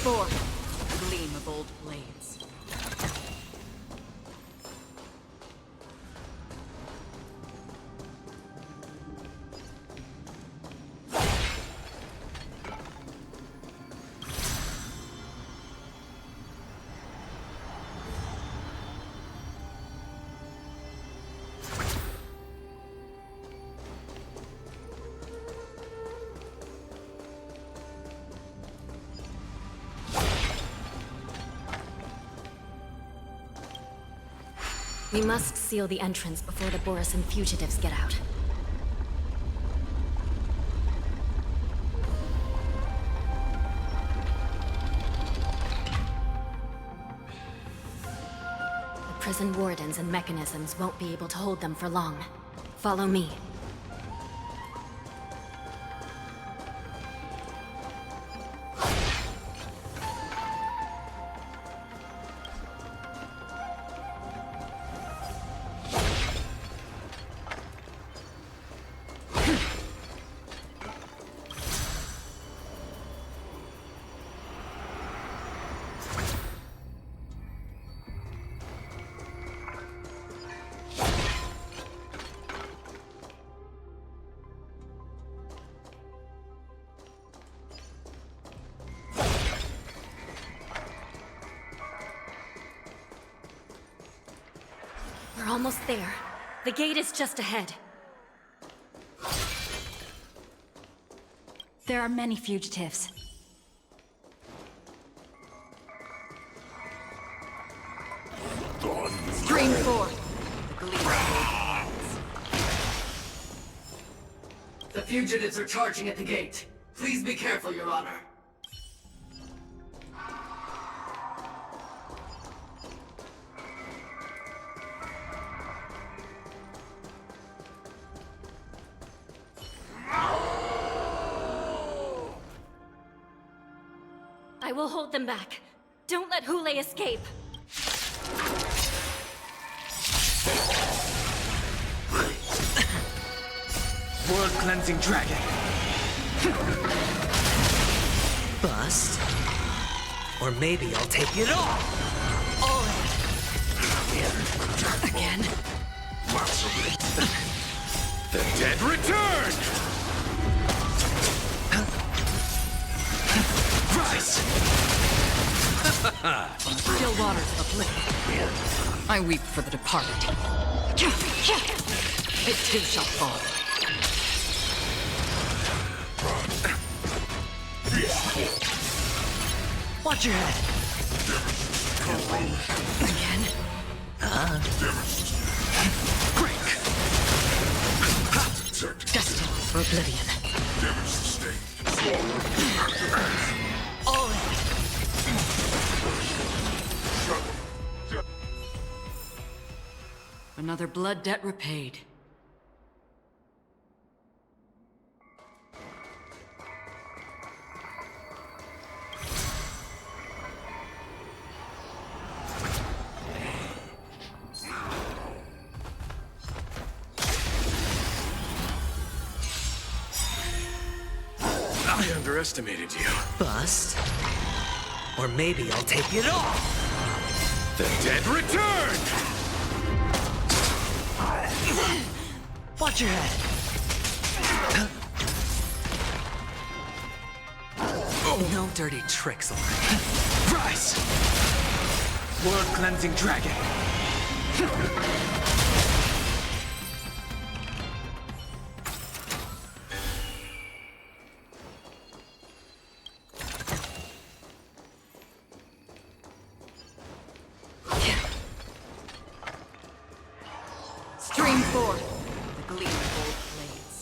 4. Gleam of old blades. We must seal the entrance before the Borisan fugitives get out. The prison wardens and mechanisms won't be able to hold them for long. Follow me. We're almost there. The gate is just ahead. There are many fugitives. Stream 4. Gleam of old blades. The fugitives are charging at the gate. Please be careful, Your Honor. I will hold them back. Don't let Hule escape. World-cleansing dragon. Bust. Or maybe I'll take it all. All in. Again. The dead return! Rise! Still waters of oblivion. I weep for the departed. It too shall fall. Watch your head. Again. Break. Destined for oblivion. All in. Another blood debt repaid. I underestimated you. Bust. Or maybe I'll take it all. The dead return! Watch your head. No dirty tricks, alright? Rise! World-cleansing dragon. Stream 4. The gleam of old blades.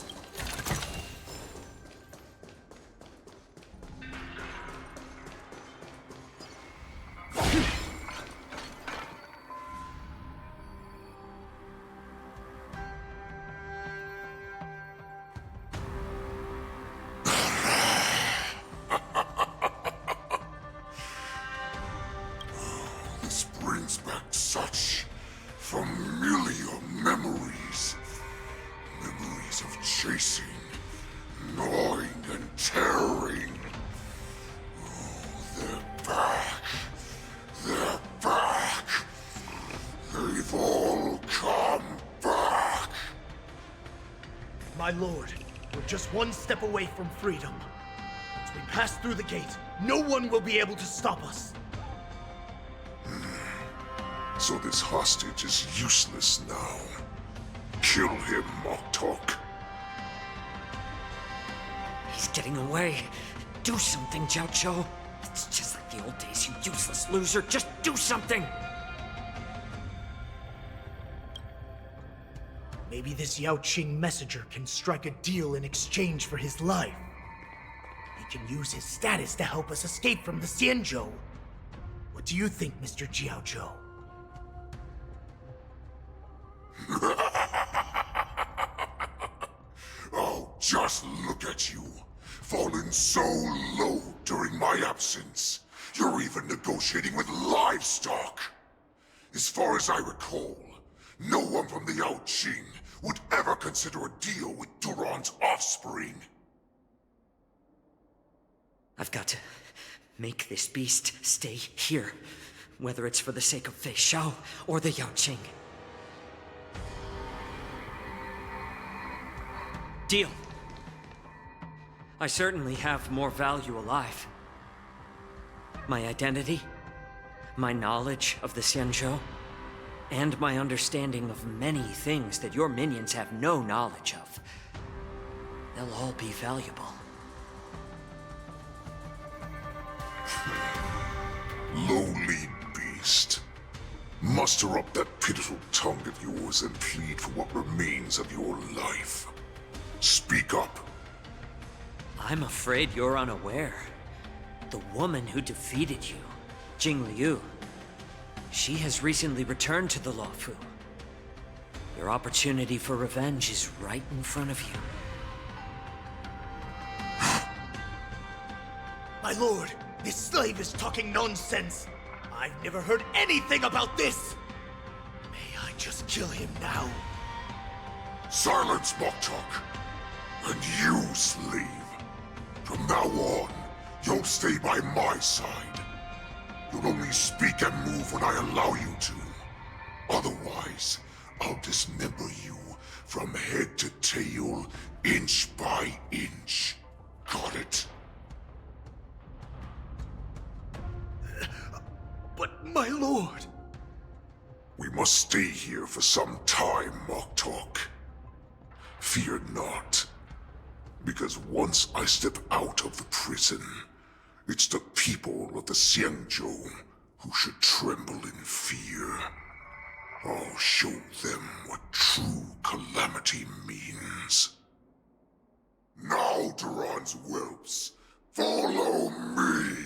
This brings back such familiar memories. Memories of chasing, gnawing, and tearing. Oh, their My lord, we're just one step away from freedom. Once we pass through the gate, no one will be able to stop us. So this hostage is useless now. Kill him, Moktok. He's getting away. Do something, Jiaoqiu. It's just like the old days, you useless loser. Just do something! Maybe this Yao Qing messenger can strike a deal in exchange for his life. He can use his status to help us escape from the Xianzhou. What do you think, Mr. Jiaozhou? Oh, just look at you. Fallen so low during my absence. You're even negotiating with livestock. As far as I recall, no one from the Yao Qing would ever consider a deal with Duran's offspring. I've got to make this beast stay here, whether it's for the sake of Fei Shao or the Yao Qing. Deal. I certainly have more value alive. My identity, my knowledge of the Xianzhou, and my understanding of many things that your minions have no knowledge of. They'll all be valuable. Lowly beast. Muster up that pitiful tongue of yours and plead for what remains of your life. Speak up. I'm afraid you're unaware. The woman who defeated you, Jing Liu, she has recently returned to the Luofu. Your opportunity for revenge is right in front of you. My lord, this slave is talking nonsense. I've never heard anything about this. May I just kill him now? Silence, Moktok. And you, slave. From now on, you'll stay by my side. You'll only speak and move when I allow you to. Otherwise, I'll dismember you from head to tail, inch by inch. Got it? But my lord... We must stay here for some time, Moktok. Fear not. Because once I step out of the prison, it's the people of the Xianzhou who should tremble in fear. I'll show them what true calamity means. Now, Duran's whelps, follow me!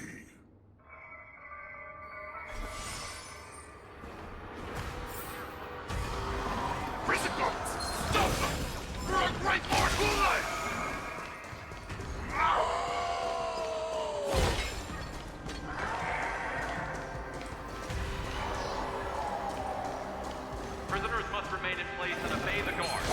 Prison guards! Stop them! Right, Lord Hulai! Prisoners must remain in place and obey the guard.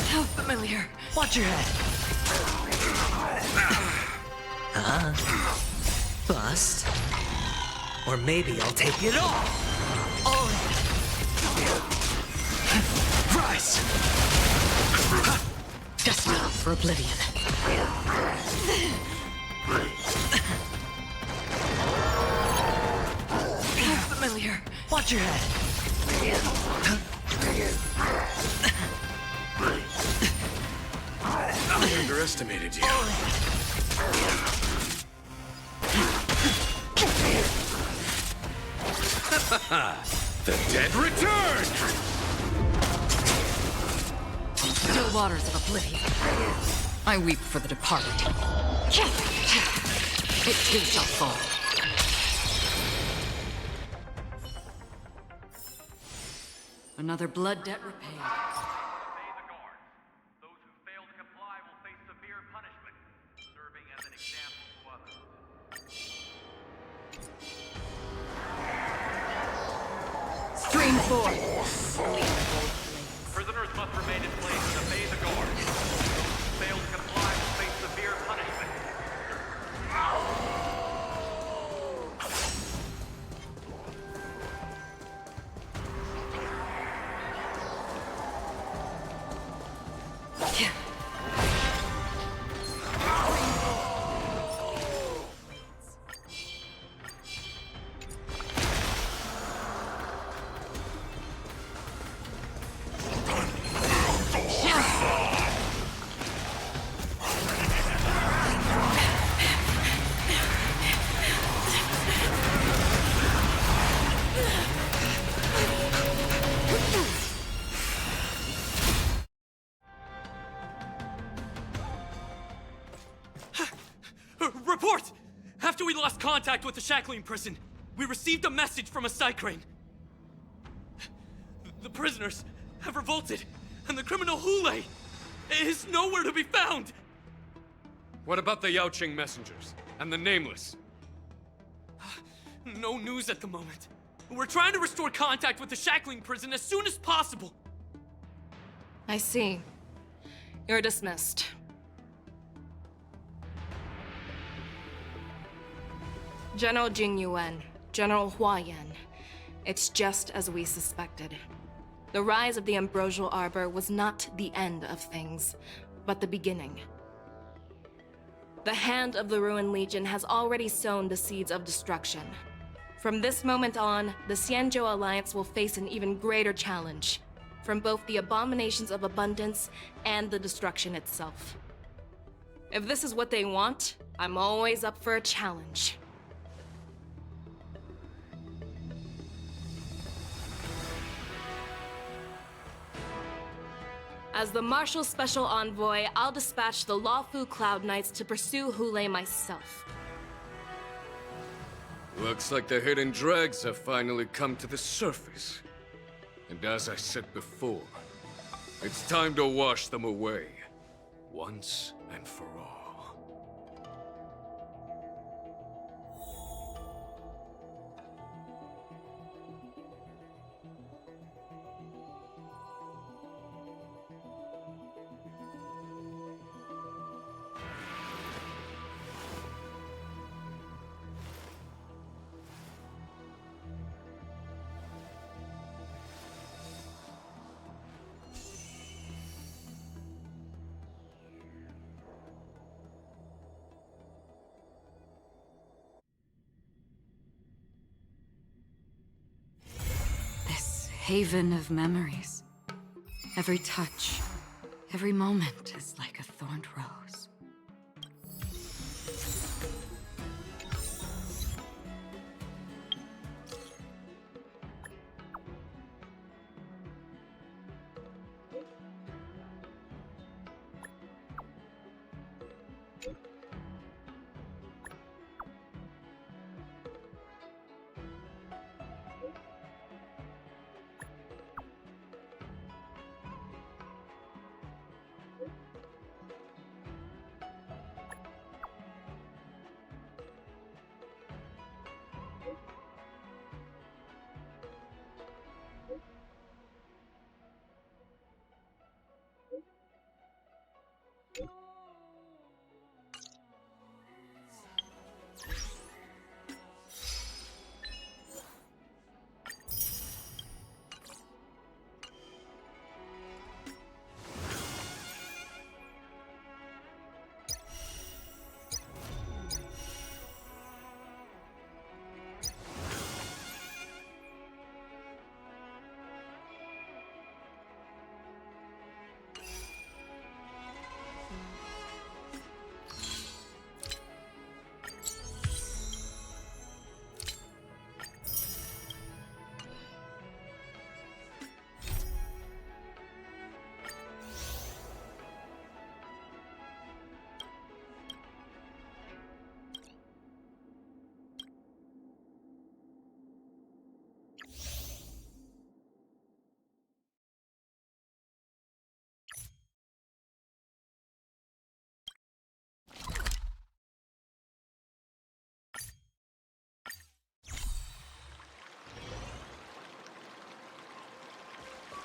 How familiar. Watch your head. Bust. Or maybe I'll take it all. Rise. Destined for oblivion. How familiar. Watch your head. I underestimated you. The dead return! Still waters of oblivion. I weep for the departed. It too shall fall. Another blood debt repaid. Obey the guard. Those who fail to comply will face severe punishment, serving as an example to others. Stream 4. Prisoners must remain in place and obey the guard. Those who fail to comply will face severe punishment. contact with the shackling prison. We received a message from a Psycrane. The prisoners have revolted, and the criminal Hule is nowhere to be found! What about the Yaoqing messengers? And the Nameless? No news at the moment. We're trying to restore contact with the shackling prison as soon as possible. I see. You're dismissed. General Jing Yuan, General Hua Yan. It's just as we suspected. The rise of the Ambrosial Arbor was not the end of things, but the beginning. The hand of the Ruined Legion has already sown the seeds of destruction. From this moment on, the Xianzhou Alliance will face an even greater challenge, from both the abominations of abundance and the destruction itself. If this is what they want, I'm always up for a challenge. As the Marshal Special Envoy, I'll dispatch the Lawfu Cloud Knights to pursue Hule myself. Looks like the hidden dregs have finally come to the surface. And as I said before, it's time to wash them away, once and for all. Haven of memories. Every touch, every moment is like a thorned rose.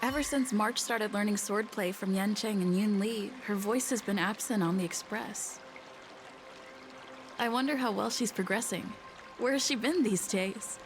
Ever since March started learning swordplay from Yancheng and Yun Li, her voice has been absent on the Express. I wonder how well she's progressing. Where has she been these days?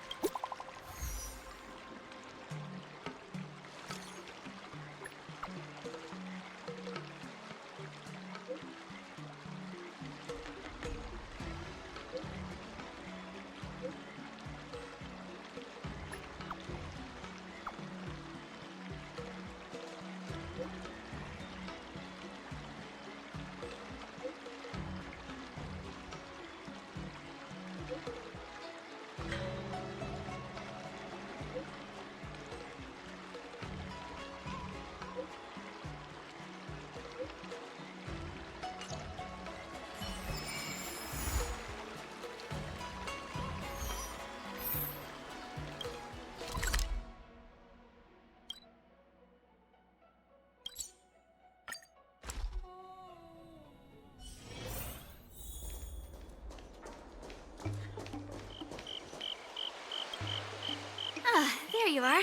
you are.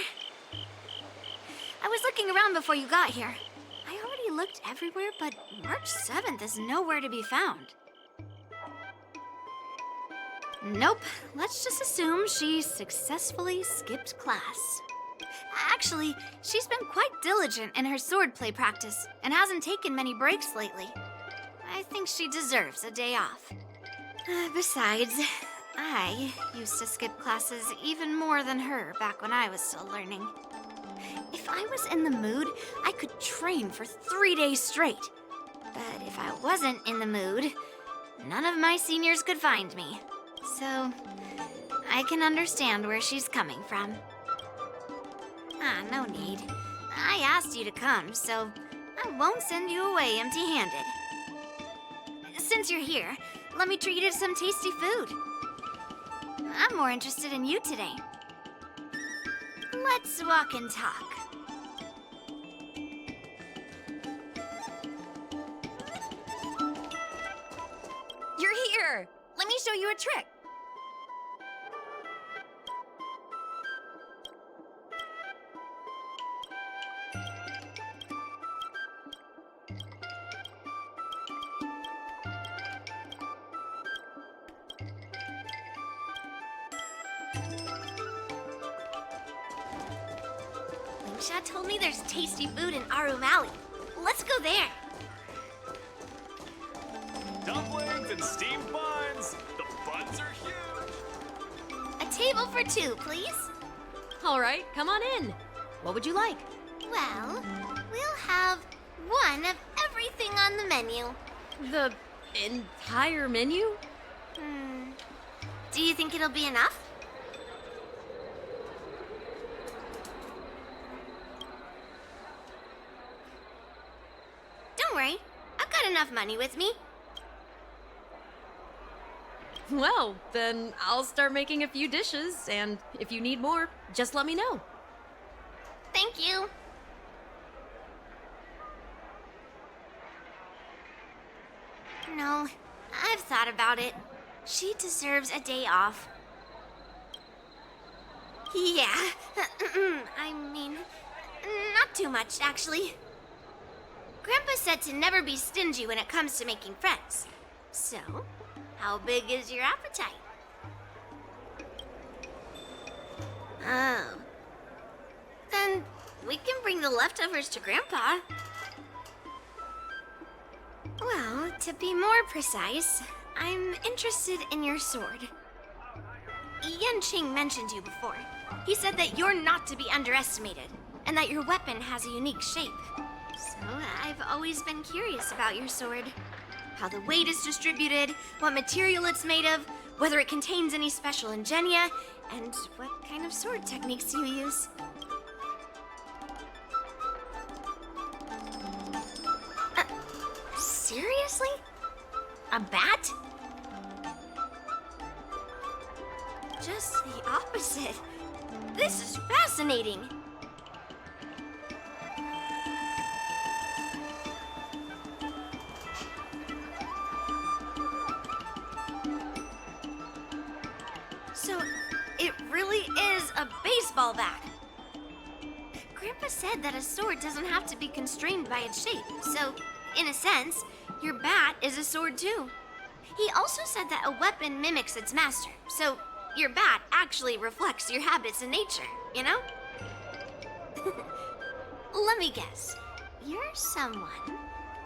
I was looking around before you got here. I already looked everywhere, but March 7th is nowhere to be found. Nope. Let's just assume she successfully skipped class. Actually, she's been quite diligent in her swordplay practice and hasn't taken many breaks lately. I think she deserves a day off. Besides, I used to skip classes even more than her back when I was still learning. If I was in the mood, I could train for 3 days straight. But if I wasn't in the mood, none of my seniors could find me. So, I can understand where she's coming from. No need. I asked you to come, so I won't send you away empty-handed. Since you're here, let me treat you to some tasty food. I'm more interested in you today. Let's walk and talk. You're here! Let me show you a trick. Lingsha told me there's tasty food in Arum Alley. Let's go there. Dumplings and steamed buns. The buns are huge. A table for 2, please. All right, come on in. What would you like? Well, we'll have one of everything on the menu. The entire menu? Do you think it'll be enough? Don't worry, I've got enough money with me. Well, then I'll start making a few dishes, and if you need more, just let me know. Thank you. No, I've thought about it. She deserves a day off. Yeah, I mean, not too much, actually. Grandpa said to never be stingy when it comes to making friends. So, how big is your appetite? Oh. Then we can bring the leftovers to Grandpa. Well, to be more precise, I'm interested in your sword. Yanqing mentioned you before. He said that you're not to be underestimated, and that your weapon has a unique shape. So I've always been curious about your sword. How the weight is distributed, what material it's made of, whether it contains any special ingenia, and what kind of sword techniques you use. Seriously? A bat? Just the opposite. This is fascinating. So, it really is a baseball bat. Grandpa said that a sword doesn't have to be constrained by its shape, so, in a sense, your bat is a sword too. He also said that a weapon mimics its master, so your bat actually reflects your habits in nature, you know? Let me guess. You're someone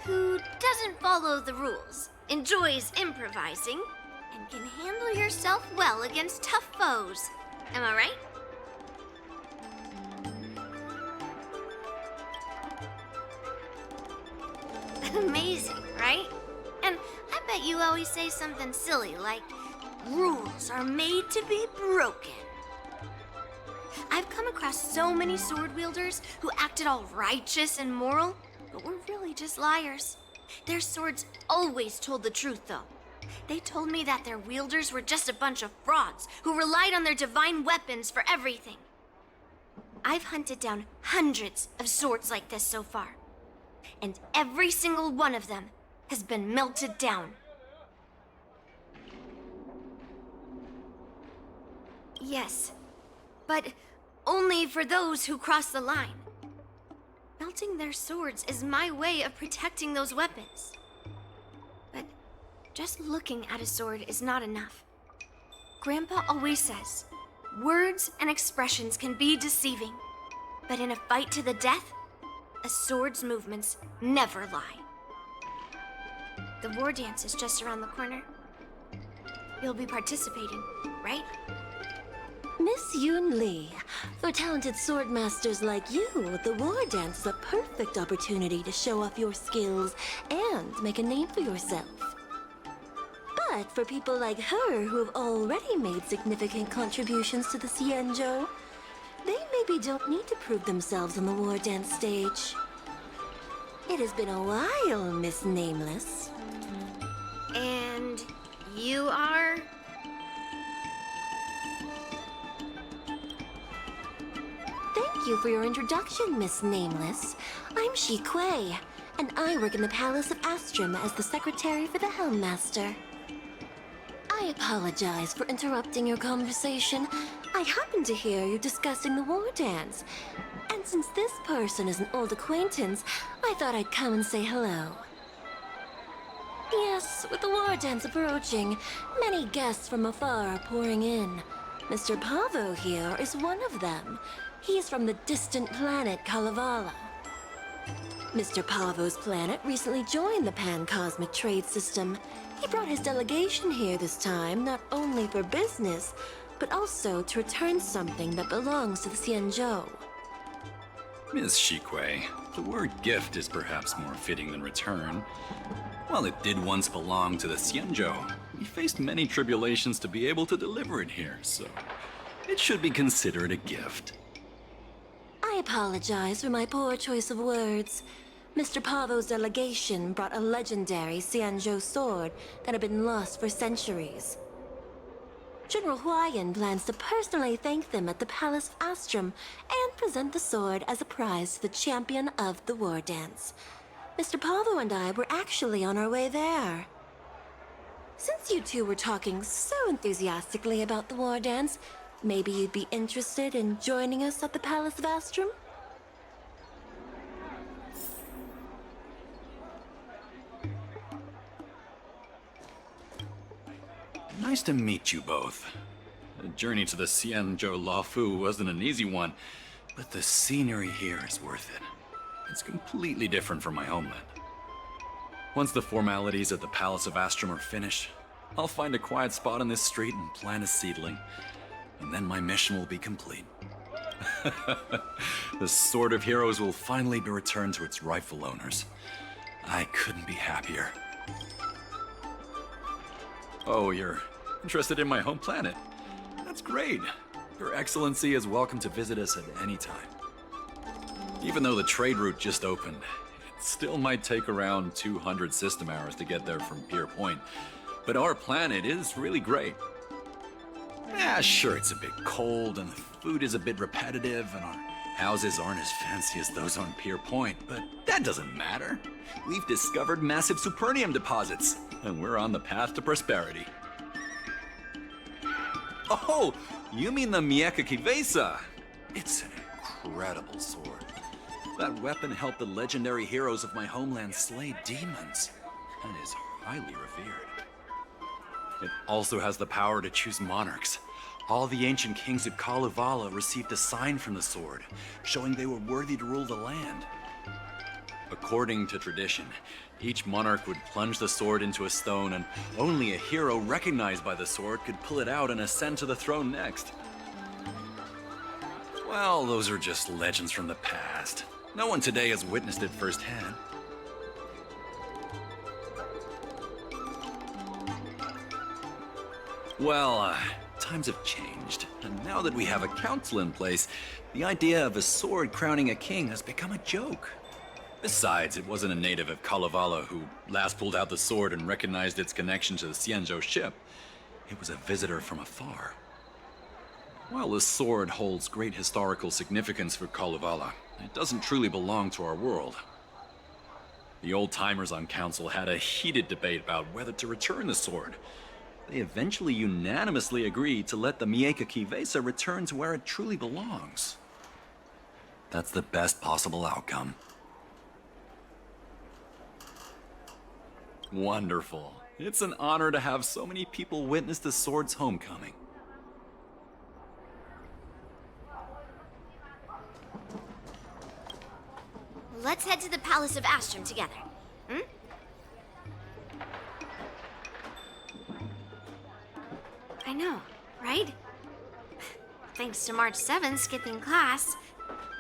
who doesn't follow the rules, enjoys improvising, and can handle yourself well against tough foes. Am I right? Amazing, right? And I bet you always say something silly like, rules are made to be broken. I've come across so many sword wielders who acted all righteous and moral, but were really just liars. Their swords always told the truth, though. They told me that their wielders were just a bunch of frauds who relied on their divine weapons for everything. I've hunted down hundreds of swords like this so far, and every single one of them has been melted down. Yes, but only for those who cross the line. Melting their swords is my way of protecting those weapons. But just looking at a sword is not enough. Grandpa always says, words and expressions can be deceiving, but in a fight to the death, a sword's movements never lie. The war dance is just around the corner. You'll be participating, right? Miss Yoon Lee, for talented sword masters like you, the war dance is a perfect opportunity to show off your skills and make a name for yourself. But for people like her who have already made significant contributions to the Xianzhou, they maybe don't need to prove themselves on the war dance stage. It has been a while, Miss Nameless. And you are? Thank you for your introduction, Miss Nameless. I'm Shi Kuei, and I work in the Palace of Astrum as the secretary for the Helmmaster. I apologize for interrupting your conversation. I happened to hear you discussing the war dance. And since this person is an old acquaintance, I thought I'd come and say hello. Yes, with the war dance approaching, many guests from afar are pouring in. Mr. Pavo here is one of them. He's from the distant planet Kalevala. Mr. Pavo's planet recently joined the Pan-Cosmic Trade System. He brought his delegation here this time, not only for business, but also to return something that belongs to the Xianzhou. Miss Shi Kuei, the word gift is perhaps more fitting than return. While it did once belong to the Xianzhou, we faced many tribulations to be able to deliver it here, so it should be considered a gift. I apologize for my poor choice of words. Mr. Pavo's delegation brought a legendary Xianzhou sword that had been lost for centuries. General Huayan plans to personally thank them at the Palace of Astrum and present the sword as a prize to the champion of the war dance. Mr. Pavo and I were actually on our way there. Since you two were talking so enthusiastically about the war dance, maybe you'd be interested in joining us at the Palace of Astrum? Nice to meet you both. The journey to the Xianzhou Luofu wasn't an easy one, but the scenery here is worth it. It's completely different from my homeland. Once the formalities at the Palace of Astrum are finished, I'll find a quiet spot on this street and plant a seedling. And then my mission will be complete. The Sword of Heroes will finally be returned to its rightful owners. I couldn't be happier. Oh, you're interested in my home planet? That's great. Your Excellency is welcome to visit us at any time. Even though the trade route just opened, it still might take around 200 system hours to get there from Pier Point. But our planet is really great. Sure, it's a bit cold and the food is a bit repetitive and our houses aren't as fancy as those on Pier Point, but that doesn't matter. We've discovered massive Supernium deposits and we're on the path to prosperity. Oh, you mean the Mieka Kivesa? It's an incredible sword. That weapon helped the legendary heroes of my homeland slay demons and is highly revered. It also has the power to choose monarchs. All the ancient kings of Kalevala received a sign from the sword, showing they were worthy to rule the land. According to tradition, each monarch would plunge the sword into a stone, and only a hero recognized by the sword could pull it out and ascend to the throne next. Well, those are just legends from the past. No one today has witnessed it firsthand. Well, times have changed, and now that we have a council in place, the idea of a sword crowning a king has become a joke. Besides, it wasn't a native of Kalevala who last pulled out the sword and recognized its connection to the Xianzhou ship. It was a visitor from afar. While the sword holds great historical significance for Kalevala, it doesn't truly belong to our world. The old-timers on council had a heated debate about whether to return the sword. they eventually unanimously agreed to let the Mieka Vesa return to where it truly belongs. That's the best possible outcome. Wonderful. It's an honor to have so many people witness the sword's homecoming. Let's head to the Palace of Astrum together. I know, right? Thanks to March 7th skipping class,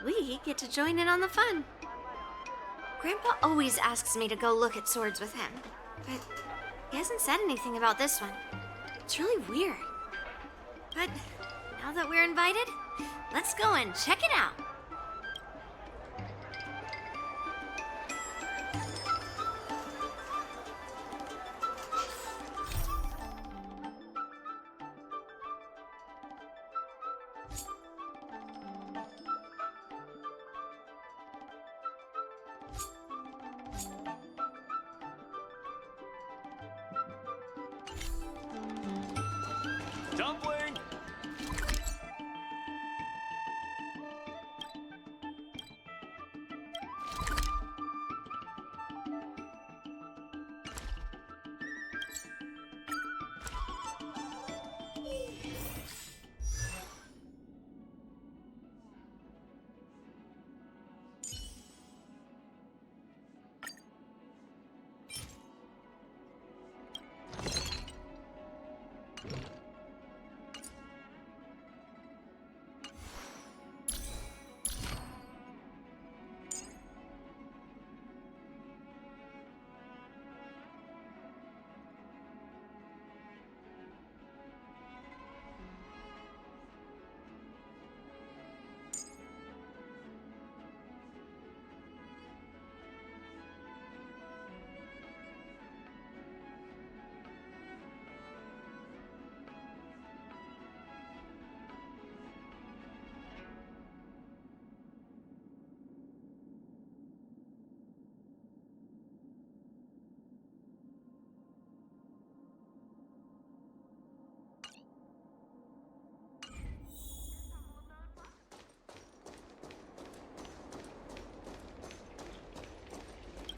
we get to join in on the fun. Grandpa always asks me to go look at swords with him, but he hasn't said anything about this one. It's really weird. But now that we're invited, let's go and check it out. Dumpling!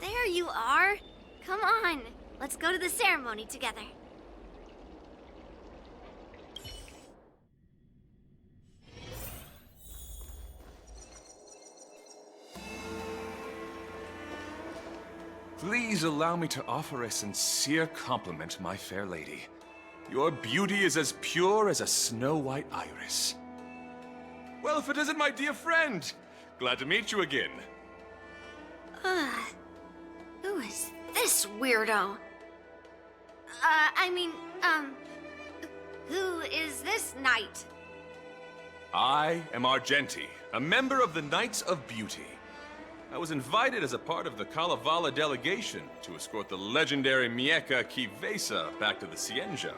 There you are. Come on, let's go to the ceremony together. Please allow me to offer a sincere compliment, my fair lady. Your beauty is as pure as a snow-white iris. Well, if it isn't my dear friend! Glad to meet you again. Who is this weirdo? Who is this knight? I am Argenti, a member of the Knights of Beauty. I was invited as a part of the Kalevala delegation to escort the legendary Mieka Vesa back to the Xianzhou.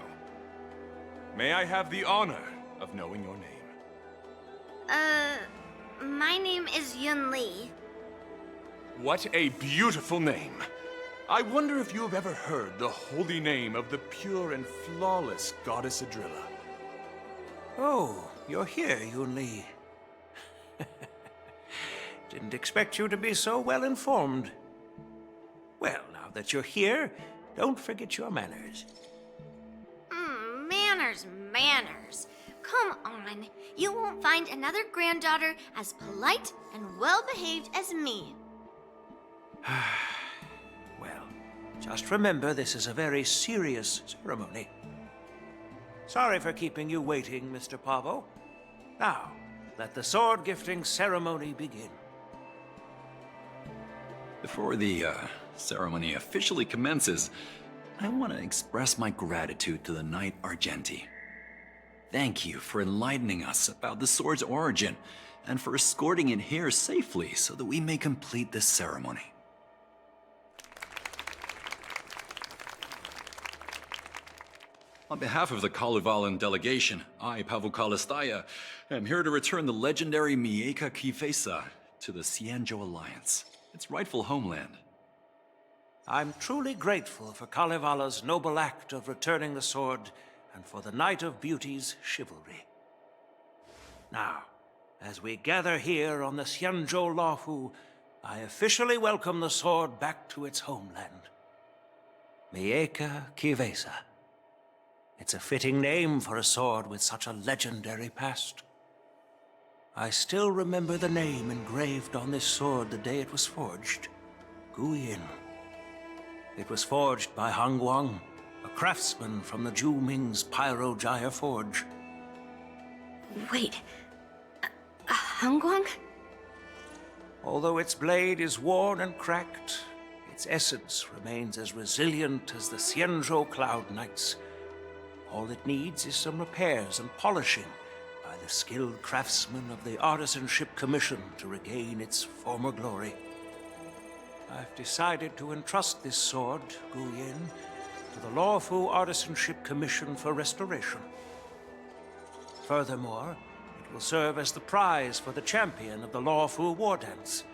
May I have the honor of knowing your name? My name is Yun Li. What a beautiful name! I wonder if you have ever heard the holy name of the pure and flawless Goddess Adrilla. Oh, you're here, Yun Li. Didn't expect you to be so well informed. Well, now that you're here, don't forget your manners. Manners. Come on. You won't find another granddaughter as polite and well-behaved as me. Well, just remember this is a very serious ceremony. Sorry for keeping you waiting, Mr. Pavo. Now, let the sword gifting ceremony begin. Before the ceremony officially commences, I want to express my gratitude to the Knight Argenti. Thank you for enlightening us about the sword's origin, and for escorting it here safely so that we may complete this ceremony. On behalf of the Kalevalan delegation, I, Pavel Kalistaya, am here to return the legendary Mieka Vesa to the Xianzhou Alliance, its rightful homeland. I'm truly grateful for Kalevala's noble act of returning the sword and for the Knight of Beauty's chivalry. Now, as we gather here on the Xianzhou Luofu, I officially welcome the sword back to its homeland. Mieka Kivesa. It's a fitting name for a sword with such a legendary past. I still remember the name engraved on this sword the day it was forged. Guyin. It was forged by Han Guang, a craftsman from the Zhu Ming's Pyrojaya Forge. Wait, Hangguang? Although its blade is worn and cracked, its essence remains as resilient as the Xianzhou Cloud Knights. All it needs is some repairs and polishing by the skilled craftsmen of the Artisanship Commission to regain its former glory. I've decided to entrust this sword, Guyin, to the Luofu Artisanship Commission for restoration. Furthermore, it will serve as the prize for the champion of the Luofu War Dance.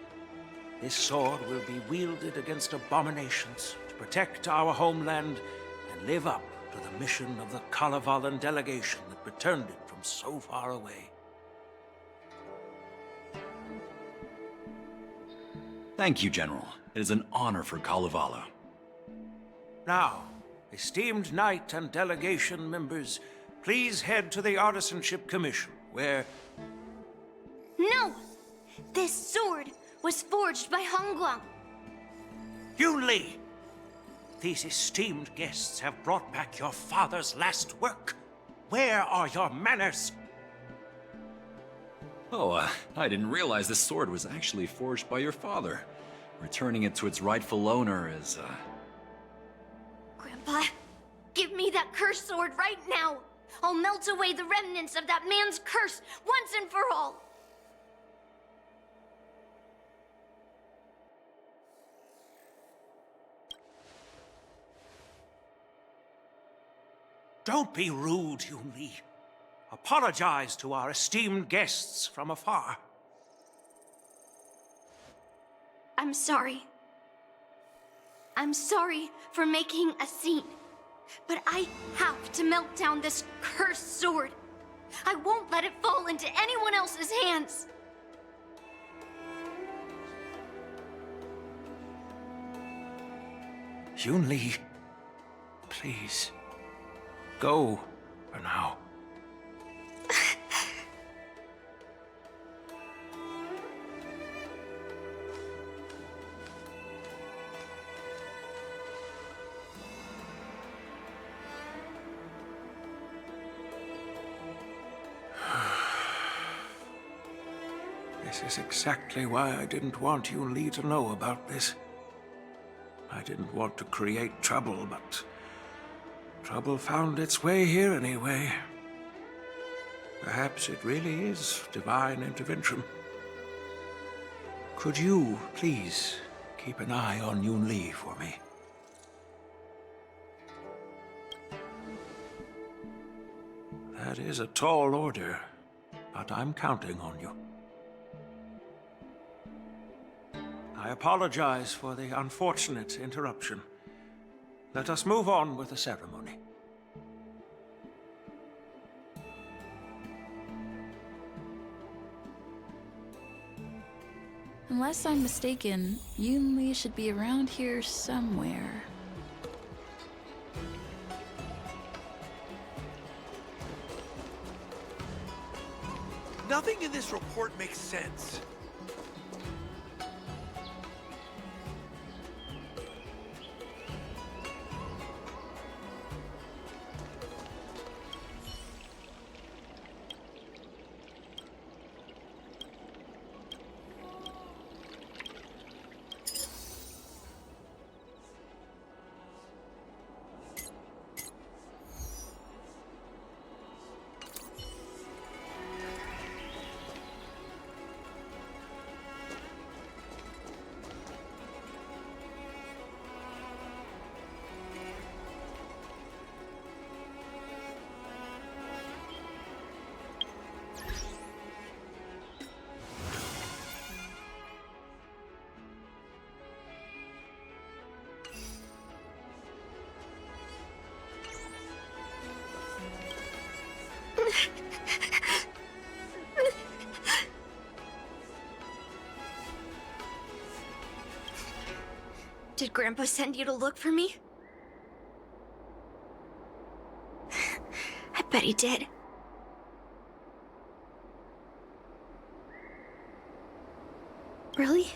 This sword will be wielded against abominations to protect our homeland and live up to the mission of the Kalevalan delegation that returned it from so far away. Thank you, General. It is an honor for Kalevala. Now, esteemed knight and delegation members, please head to the Artisanship Commission, where... No! This sword was forged by Hangguang. Yun Li! These esteemed guests have brought back your father's last work. Where are your manners? Oh, I didn't realize this sword was actually forged by your father. Returning it to its rightful owner is, Grandpa, give me that cursed sword right now! I'll melt away the remnants of that man's curse once and for all! Don't be rude, Yun Li. Apologize to our esteemed guests from afar. I'm sorry. I'm sorry for making a scene. But I have to melt down this cursed sword. I won't let it fall into anyone else's hands. Yun Li, please, go for now. This is exactly why I didn't want Yun Li to know about this. I didn't want to create trouble, but trouble found its way here anyway. Perhaps it really is divine intervention. Could you, please, keep an eye on Yun Li for me? That is a tall order, but I'm counting on you. I apologize for the unfortunate interruption. Let us move on with the ceremony. Unless I'm mistaken, Yun Li should be around here somewhere. Nothing in this report makes sense. Did Grandpa send you to look for me? I bet he did. Really?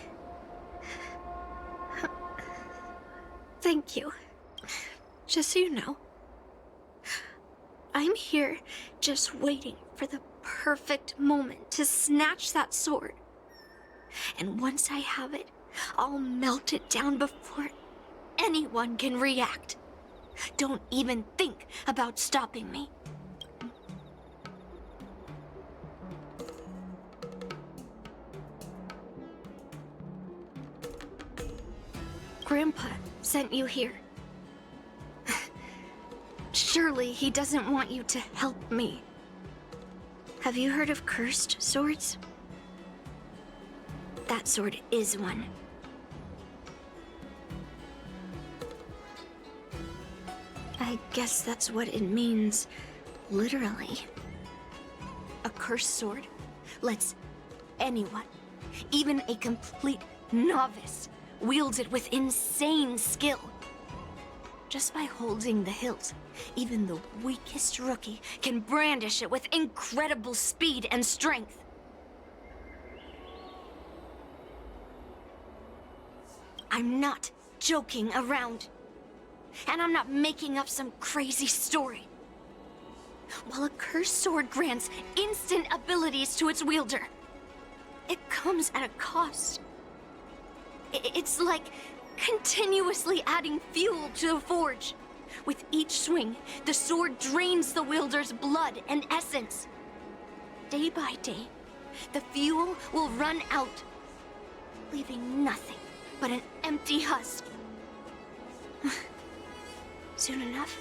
Thank you. Just so you know, I'm here just waiting for the perfect moment to snatch that sword. And once I have it, I'll melt it down before anyone can react. Don't even think about stopping me. Grandpa sent you here. Surely he doesn't want you to help me. Have you heard of cursed swords? That sword is one. I guess that's what it means, literally. A cursed sword lets anyone, even a complete novice, wield it with insane skill. Just by holding the hilt, even the weakest rookie can brandish it with incredible speed and strength. I'm not joking around. And I'm not making up some crazy story. While a cursed sword grants instant abilities to its wielder, it comes at a cost. It's like continuously adding fuel to the forge. With each swing, the sword drains the wielder's blood and essence. Day by day, the fuel will run out, leaving nothing but an empty husk. Soon enough,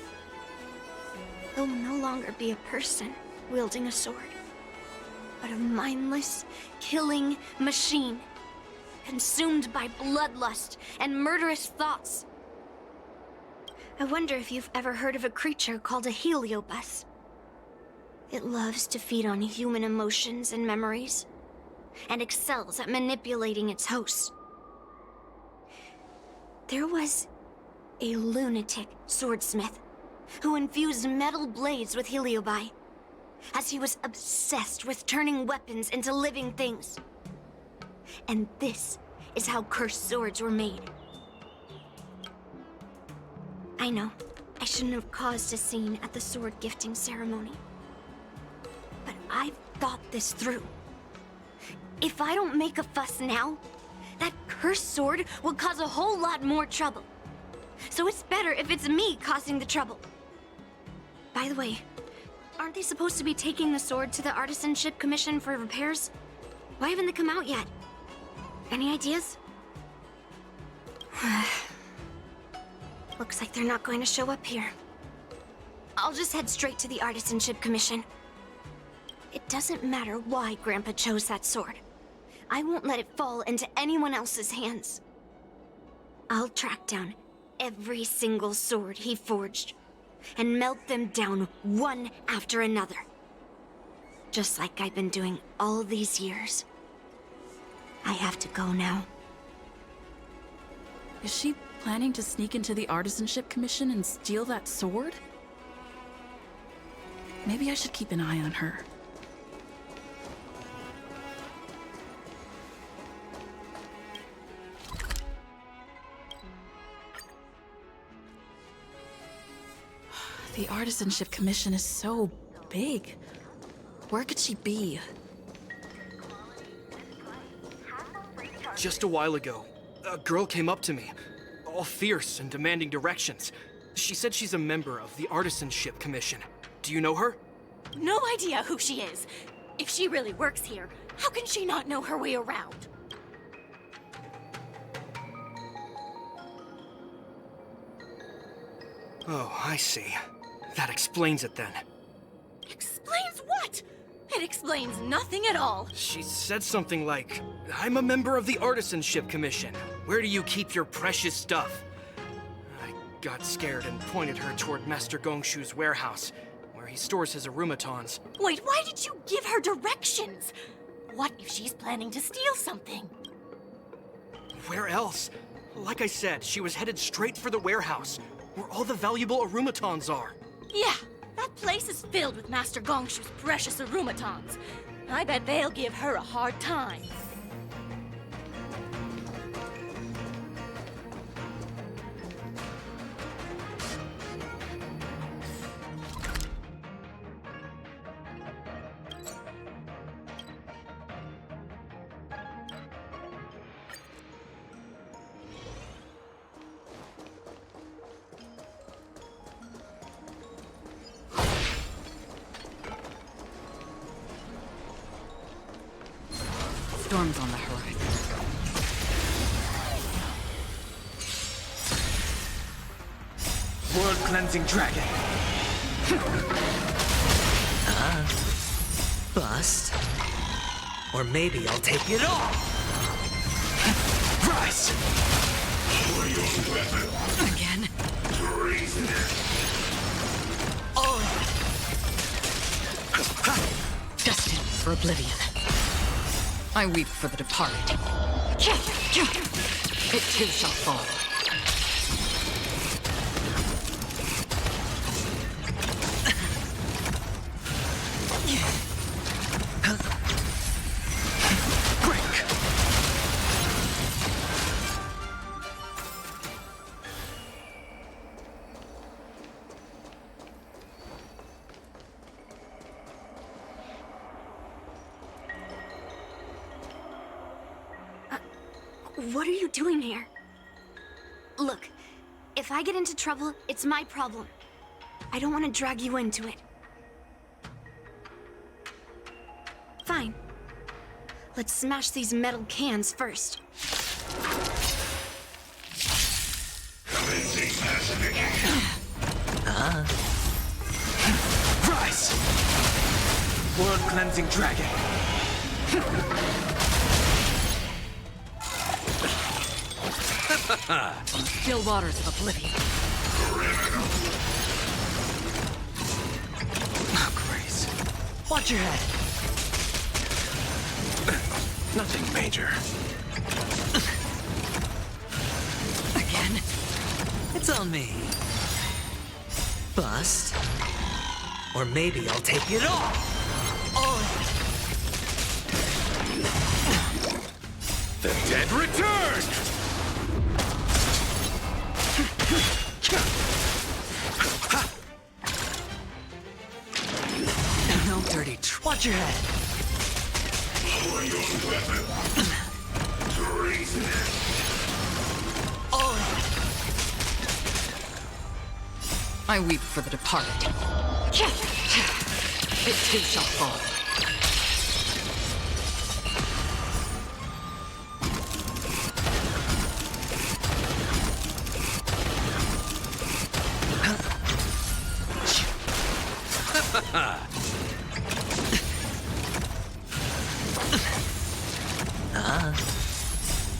there will no longer be a person wielding a sword, but a mindless, killing machine, consumed by bloodlust and murderous thoughts. I wonder if you've ever heard of a creature called a heliobus. It loves to feed on human emotions and memories, and excels at manipulating its hosts. There was a lunatic swordsmith who infused metal blades with heliobi, as he was obsessed with turning weapons into living things. And this is how cursed swords were made. I know, I shouldn't have caused a scene at the sword gifting ceremony. But I've thought this through. If I don't make a fuss now, that cursed sword will cause a whole lot more trouble. So it's better if it's me causing the trouble. By the way, aren't they supposed to be taking the sword to the Artisanship Commission for repairs? Why haven't they come out yet? Any ideas? Looks like they're not going to show up here. I'll just head straight to the Artisanship Commission. It doesn't matter why Grandpa chose that sword. I won't let it fall into anyone else's hands. I'll track down every single sword he forged and melt them down one after another. Just like I've been doing all these years. I have to go now. Is she planning to sneak into the Artisanship Commission and steal that sword? Maybe I should keep an eye on her. The Artisanship Commission is so big. Where could she be? Just a while ago, a girl came up to me, all fierce and demanding directions. She said she's a member of the Artisanship Commission. Do you know her? No idea who she is. If she really works here, how can she not know her way around? Oh, I see. That explains it then. Explains what? It explains nothing at all. She said something like, I'm a member of the Artisanship Commission. Where do you keep your precious stuff? I got scared and pointed her toward Master Gongshu's warehouse, where he stores his arumatons. Wait, why did you give her directions? What if she's planning to steal something? Where else? Like I said, she was headed straight for the warehouse, where all the valuable arumatons are. Yeah, that place is filled with Master Gongshu's precious arumatons. I bet they'll give her a hard time. Storm's on the horizon. World-cleansing dragon. Bust. Or maybe I'll take it all. Rise! Again? Oh! Destined for oblivion. I weep for the departed. It too shall fall. What are you doing here? Look, if I get into trouble, it's my problem. I don't want to drag you into it. Fine. Let's smash these metal cans first. Rise! World-cleansing dragon. Still waters of oblivion. Oh, Grace. Watch your head. Nothing major. Again? It's on me. Bust. Or maybe I'll take it all. The dead return! No dirty watch your head. I weep for the departed. It too shall fall.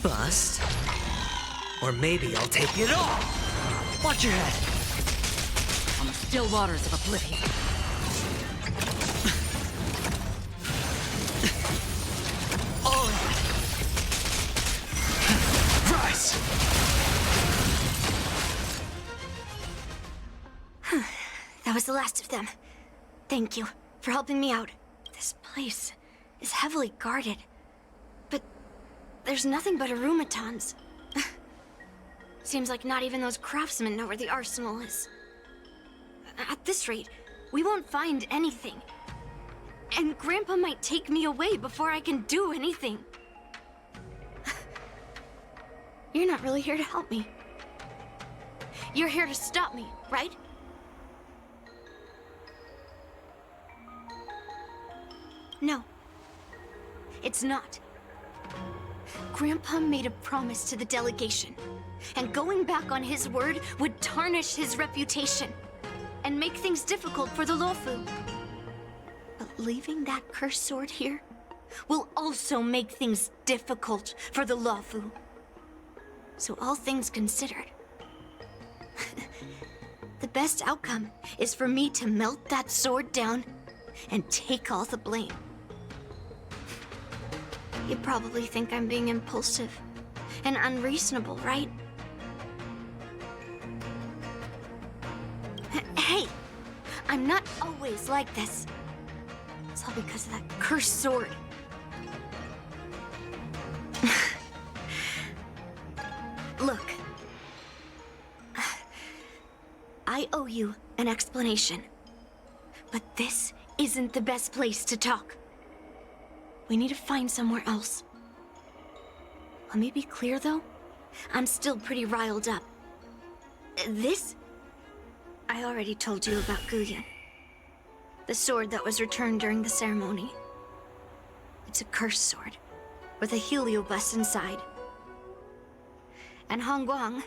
Bust. Or maybe I'll take it all. Watch your head. On the still waters of oblivion. Rise! That was the last of them. Thank you for helping me out. This place is heavily guarded. But there's nothing but arumatons. Seems like not even those craftsmen know where the arsenal is. At this rate, we won't find anything. And Grandpa might take me away before I can do anything. You're not really here to help me. You're here to stop me, right? No. It's not. Grandpa made a promise to the delegation, and going back on his word would tarnish his reputation and make things difficult for the Luofu. But leaving that cursed sword here will also make things difficult for the Luofu. So all things considered, the best outcome is for me to melt that sword down and take all the blame. You probably think I'm being impulsive and unreasonable, right? I'm not always like this. It's all because of that cursed sword. Look. I owe you an explanation. But this isn't the best place to talk. We need to find somewhere else. Let me be clear, though. I'm still pretty riled up. This? I already told you about Guyan. The sword that was returned during the ceremony. It's a cursed sword, with a heliobus inside. And Hongguang,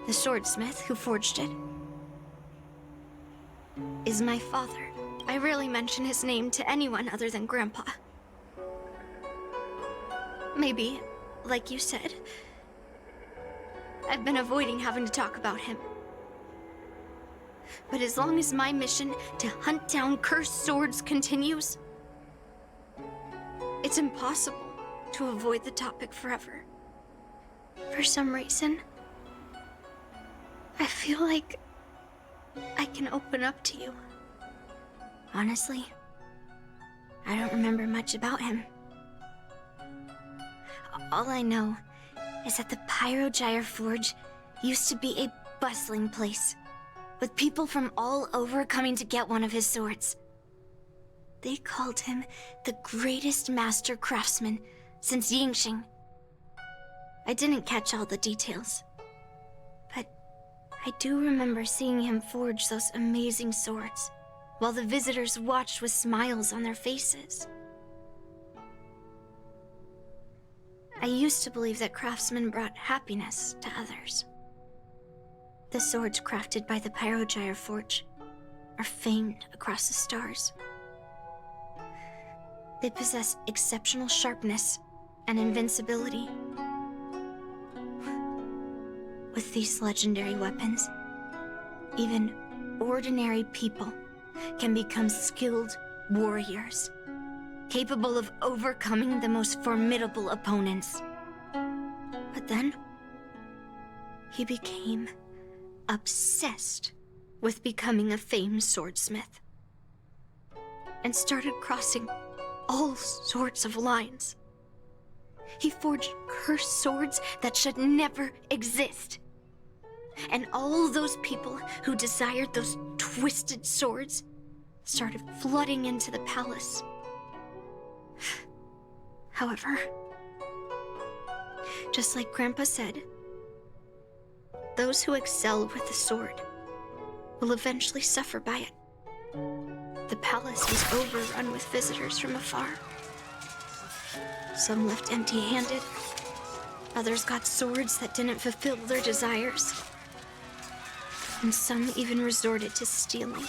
the swordsmith who forged it, is my father. I rarely mention his name to anyone other than Grandpa. Maybe, like you said, I've been avoiding having to talk about him. But as long as my mission to hunt down cursed swords continues, it's impossible to avoid the topic forever. For some reason, I feel like I can open up to you. Honestly, I don't remember much about him. All I know is that the Pyrogyre Forge used to be a bustling place, with people from all over coming to get one of his swords. They called him the greatest master craftsman since Yingxing. I didn't catch all the details, but I do remember seeing him forge those amazing swords, while the visitors watched with smiles on their faces. I used to believe that craftsmen brought happiness to others. The swords crafted by the Pyrogyre Forge are famed across the stars. They possess exceptional sharpness and invincibility. With these legendary weapons, even ordinary people can become skilled warriors, capable of overcoming the most formidable opponents. But then, he became obsessed with becoming a famed swordsmith, and started crossing all sorts of lines. He forged cursed swords that should never exist. And all those people who desired those twisted swords started flooding into the palace. However, just like Grandpa said, those who excel with the sword will eventually suffer by it. The palace was overrun with visitors from afar. Some left empty-handed. Others got swords that didn't fulfill their desires. And some even resorted to stealing.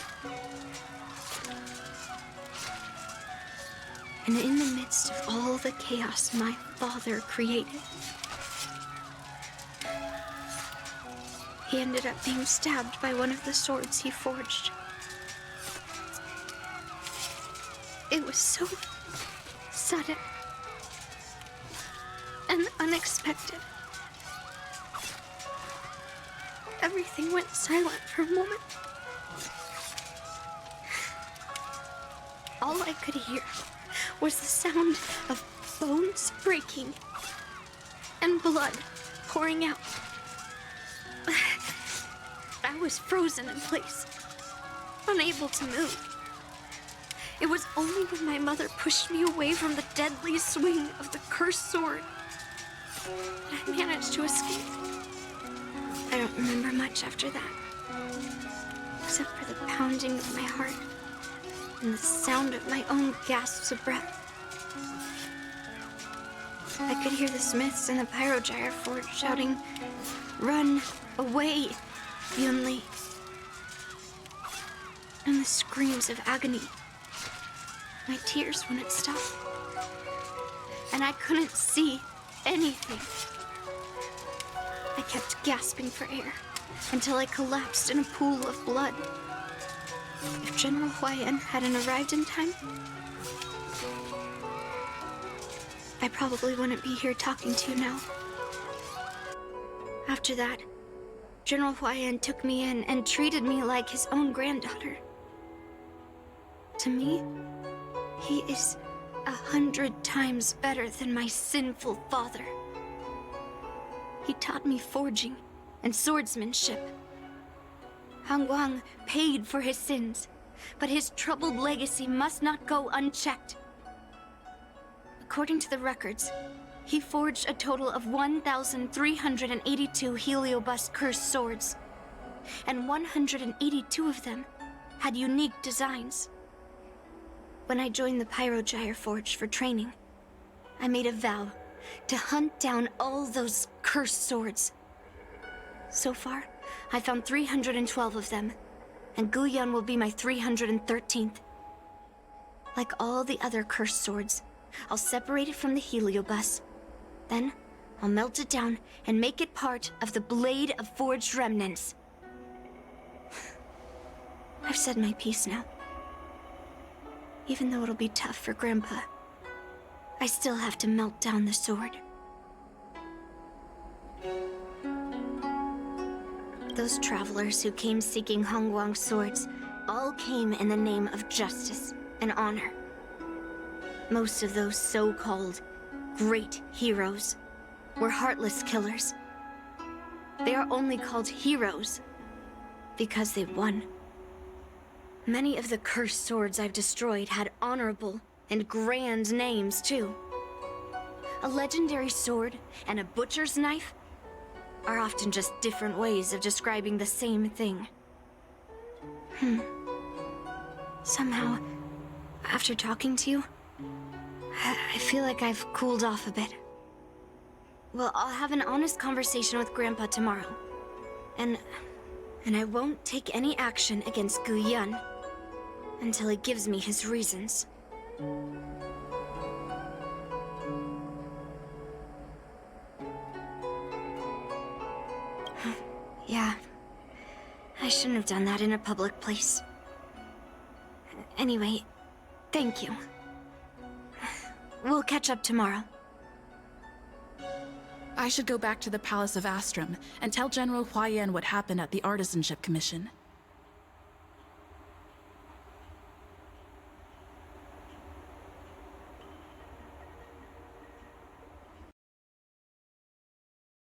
And in the midst of all the chaos my father created, he ended up being stabbed by one of the swords he forged. It was so sudden and unexpected. Everything went silent for a moment. All I could hear was the sound of bones breaking and blood pouring out. I was frozen in place, unable to move. It was only when my mother pushed me away from the deadly swing of the cursed sword that I managed to escape. I don't remember much after that, except for the pounding of my heart and the sound of my own gasps of breath. I could hear the smiths in the Pyrogyre Forge shouting, "Run away, Yunli!" And the screams of agony. My tears wouldn't stop, and I couldn't see anything. I kept gasping for air until I collapsed in a pool of blood. If General Huayan hadn't arrived in time, I probably wouldn't be here talking to you now. After that, General Huayan took me in and treated me like his own granddaughter. To me, he is 100 times better than my sinful father. He taught me forging and swordsmanship. Hangguang paid for his sins, but his troubled legacy must not go unchecked. According to the records, he forged a total of 1,382 Heliobus cursed swords, and 182 of them had unique designs. When I joined the Pyrogyre Forge for training, I made a vow to hunt down all those cursed swords. So far, I found 312 of them, and Guyan will be my 313th. Like all the other cursed swords, I'll separate it from the Heliobus. Then, I'll melt it down and make it part of the Blade of Forged Remnants. I've said my piece now. Even though it'll be tough for Grandpa, I still have to melt down the sword. Those travelers who came seeking Hangguang's swords all came in the name of justice and honor. Most of those so-called great heroes were heartless killers. They are only called heroes because they won. Many of the cursed swords I've destroyed had honorable and grand names, too. A legendary sword and a butcher's knife are often just different ways of describing the same thing. Somehow, after talking to you, I feel like I've cooled off a bit. Well, I'll have an honest conversation with Grandpa tomorrow. And I won't take any action against Guyan until he gives me his reasons. Yeah, I shouldn't have done that in a public place. Anyway, thank you. We'll catch up tomorrow. I should go back to the Palace of Astrum and tell General Huayan what happened at the Artisanship Commission.